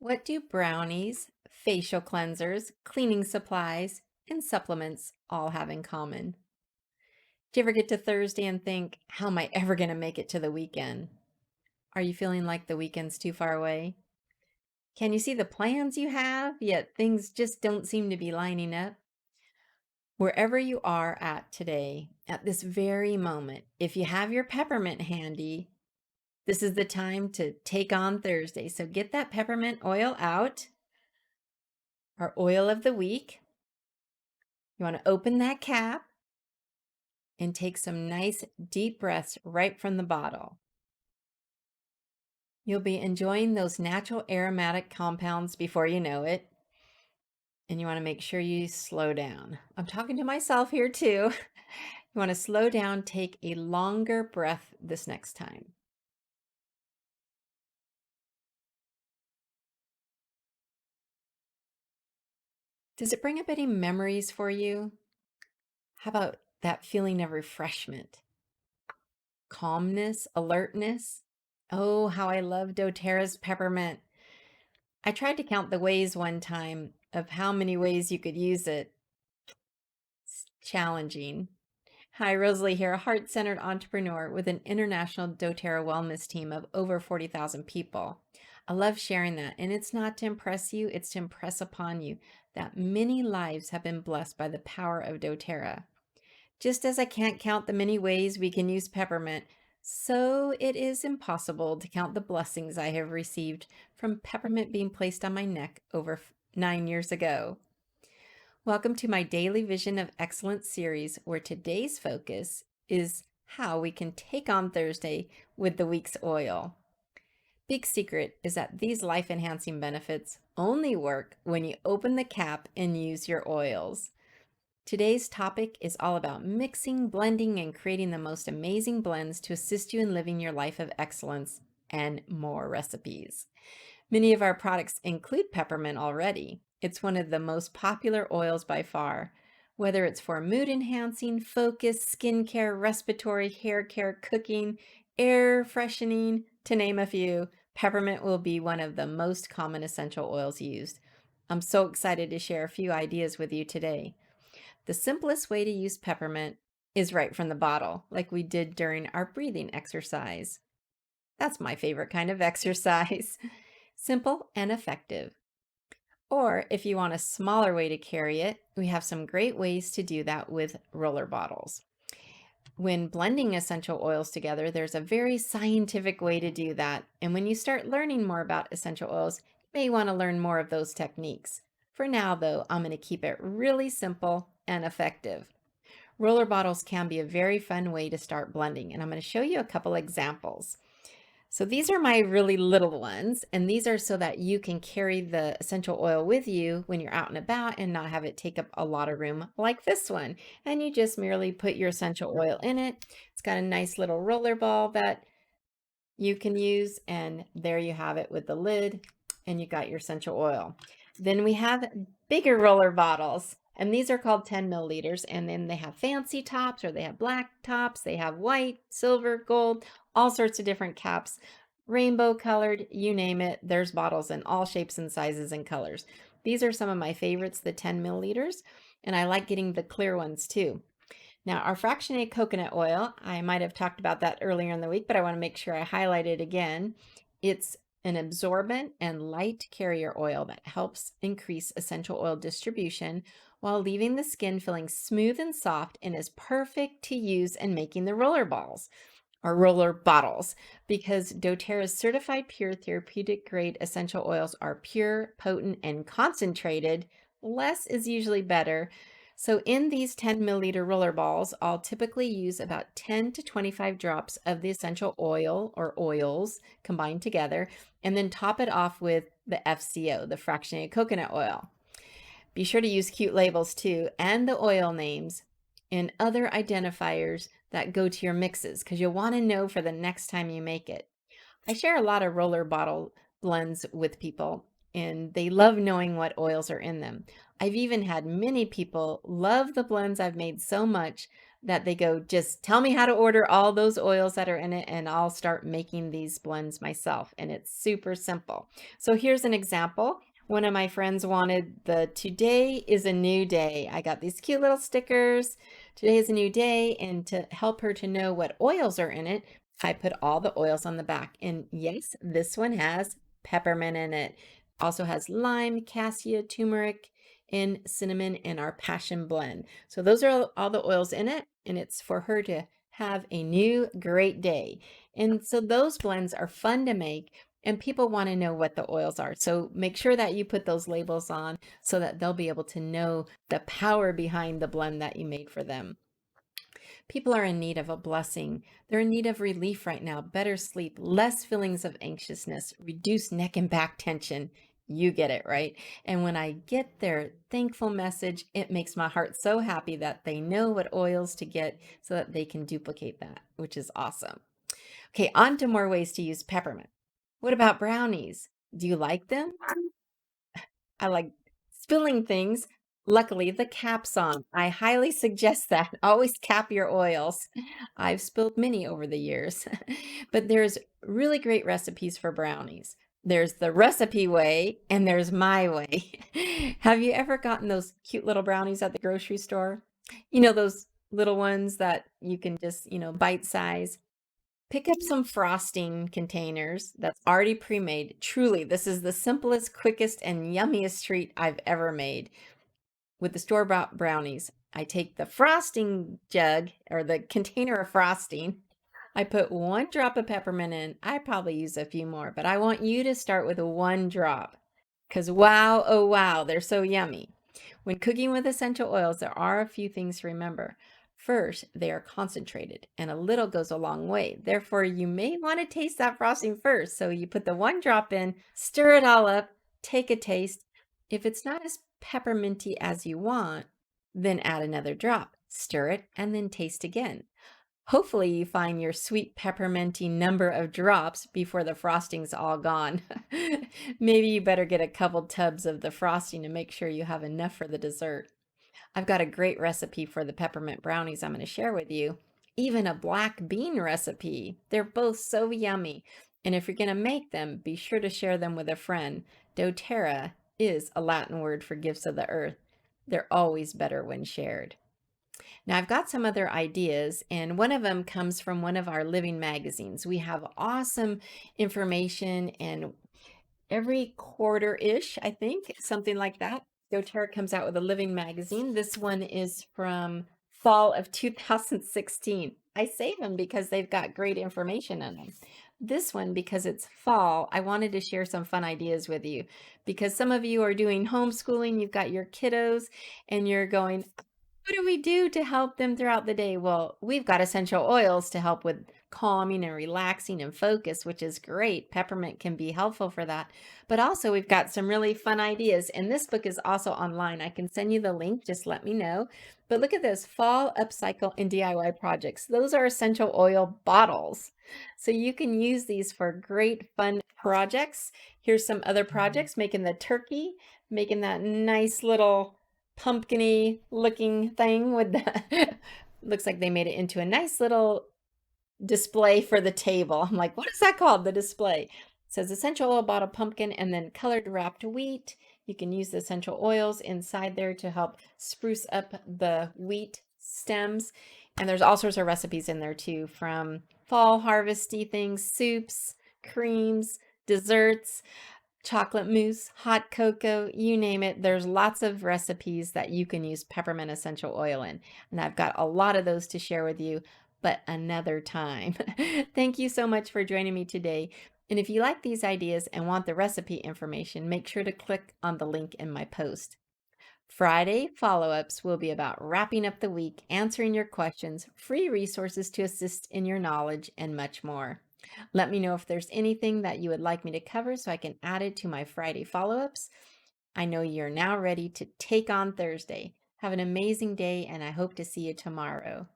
What do brownies, facial cleansers, cleaning supplies, and supplements all have in common? Do you ever get to Thursday and think, how am I ever going to make it to the weekend? Are you feeling like the weekend's too far away? Can you see the plans you have, yet things just don't seem to be lining up? Wherever you are at today, at this very moment, if you have your peppermint handy, this is the time to take on Thursday. So get that peppermint oil out, our oil of the week. You want to open that cap and take some nice deep breaths right from the bottle. You'll be enjoying those natural aromatic compounds before you know it. And you want to make sure you slow down. I'm talking to myself here too. You want to slow down, take a longer breath this next time. Does it bring up any memories for you? How about that feeling of refreshment, calmness, alertness? Oh, how I love doTERRA's peppermint. I tried to count the ways one time of how many ways you could use it. It's challenging. Hi, Rosalie here, a heart-centered entrepreneur with an international doTERRA wellness team of over 40,000 people. I love sharing that, and it's not to impress you, it's to impress upon you that many lives have been blessed by the power of doTERRA. Just as I can't count the many ways we can use peppermint, so it is impossible to count the blessings I have received from peppermint being placed on my neck over 9 years ago. Welcome to my Daily Vision of Excellence series, where today's focus is how we can take on Thursday with the week's oil. Big secret is that these life-enhancing benefits only work when you open the cap and use your oils. Today's topic is all about mixing, blending, and creating the most amazing blends to assist you in living your life of excellence and more recipes. Many of our products include peppermint already. It's one of the most popular oils by far. Whether it's for mood enhancing, focus, skincare, respiratory, hair care, cooking, air freshening, to name a few, peppermint will be one of the most common essential oils used. I'm so excited to share a few ideas with you today. The simplest way to use peppermint is right from the bottle, like we did during our breathing exercise. That's my favorite kind of exercise. Simple and effective. Or if you want a smaller way to carry it, we have some great ways to do that with roller bottles. When blending essential oils together, there's a very scientific way to do that. And when you start learning more about essential oils, you may want to learn more of those techniques. For now, though, I'm going to keep it really simple and effective. Roller bottles can be a very fun way to start blending, and I'm going to show you a couple examples. So these are my really little ones, and these are so that you can carry the essential oil with you when you're out and about and not have it take up a lot of room like this one. And you just merely put your essential oil in it. It's got a nice little roller ball that you can use, and there you have it with the lid, and you got your essential oil. Then we have bigger roller bottles, and these are called 10 milliliters, and then they have fancy tops, or they have black tops, they have white, silver, gold, all sorts of different caps, rainbow colored, you name it. There's bottles in all shapes and sizes and colors. These are some of my favorites, the 10 milliliters, and I like getting the clear ones too. Now, our fractionated coconut oil, I might have talked about that earlier in the week, but I want to make sure I highlight it again. It's an absorbent and light carrier oil that helps increase essential oil distribution while leaving the skin feeling smooth and soft, and is perfect to use in making the roller balls or roller bottles, because doTERRA's certified pure therapeutic grade essential oils are pure, potent, and concentrated. Less is usually better. So in these 10 milliliter roller balls, I'll typically use about 10 to 25 drops of the essential oil or oils combined together, and then top it off with the FCO, the fractionated coconut oil. Be sure to use cute labels too, and the oil names and other identifiers that go to your mixes, because you'll want to know for the next time you make it. I share a lot of roller bottle blends with people, and they love knowing what oils are in them. I've even had many people love the blends I've made so much that they go, just tell me how to order all those oils that are in it, and I'll start making these blends myself. And it's super simple. So here's an example. One of my friends wanted the Today is a New Day. I got these cute little stickers. Today is a new day. And to help her to know what oils are in it, I put all the oils on the back. And yes, this one has peppermint in it. Also has lime, cassia, turmeric, and cinnamon, and our passion blend. So those are all the oils in it, and it's for her to have a new great day. And so those blends are fun to make, and people want to know what the oils are. So make sure that you put those labels on so that they'll be able to know the power behind the blend that you made for them. People are in need of a blessing. They're in need of relief right now, better sleep, less feelings of anxiousness, reduced neck and back tension. You get it, right? And when I get their thankful message, it makes my heart so happy that they know what oils to get so that they can duplicate that, which is awesome. Okay, on to more ways to use peppermint. What about brownies? Do you like them? I like spilling things. Luckily, the cap's on. I highly suggest that. Always cap your oils. I've spilled many over the years. But there's really great recipes for brownies. There's the recipe way and there's my way. Have you ever gotten those cute little brownies at the grocery store? You know, those little ones that you can just, bite size. Pick up some frosting containers that's already pre-made. Truly, this is the simplest, quickest, and yummiest treat I've ever made. With the store-bought brownies, I take the frosting jug or the container of frosting. I put 1 drop of peppermint in. I probably use a few more, but I want you to start with 1 drop because wow, oh wow, they're so yummy. When cooking with essential oils, there are a few things to remember. First, they are concentrated, and a little goes a long way. Therefore, you may want to taste that frosting first. So you put the 1 drop in, stir it all up, take a taste. If it's not as pepperminty as you want, then add another drop, stir it, and then taste again. Hopefully you find your sweet pepperminty number of drops before the frosting's all gone. Maybe you better get a couple tubs of the frosting to make sure you have enough for the dessert. I've got a great recipe for the peppermint brownies I'm going to share with you. Even a black bean recipe. They're both so yummy. And if you're going to make them, be sure to share them with a friend. doTERRA is a Latin word for gifts of the earth. They're always better when shared. Now, I've got some other ideas, and one of them comes from one of our living magazines. We have awesome information, and every quarter-ish, I think, something like that, doTERRA comes out with a living magazine. This one is from fall of 2016. I save them because they've got great information in them. This one, because it's fall, I wanted to share some fun ideas with you because some of you are doing homeschooling, you've got your kiddos, and you're going, what do we do to help them throughout the day? Well, we've got essential oils to help with calming and relaxing and focus, which is great. Peppermint can be helpful for that. But also, we've got some really fun ideas. And this book is also online. I can send you the link. Just let me know. But look at this, Fall Upcycle and DIY Projects. Those are essential oil bottles. So you can use these for great fun projects. Here's some other projects, making the turkey, making that nice little pumpkin-y looking thing with the looks like they made it into a nice little display for the table. I'm like, what is that called? The display. It says essential oil bottle pumpkin and then colored wrapped wheat. You can use the essential oils inside there to help spruce up the wheat stems. And there's all sorts of recipes in there too, from fall harvesty things, soups, creams, desserts, chocolate mousse, hot cocoa, you name it. There's lots of recipes that you can use peppermint essential oil in. And I've got a lot of those to share with you, but another time. Thank you so much for joining me today. And if you like these ideas and want the recipe information, make sure to click on the link in my post. Friday follow-ups will be about wrapping up the week, answering your questions, free resources to assist in your knowledge, and much more. Let me know if there's anything that you would like me to cover so I can add it to my Friday follow-ups. I know you're now ready to take on Thursday. Have an amazing day, and I hope to see you tomorrow.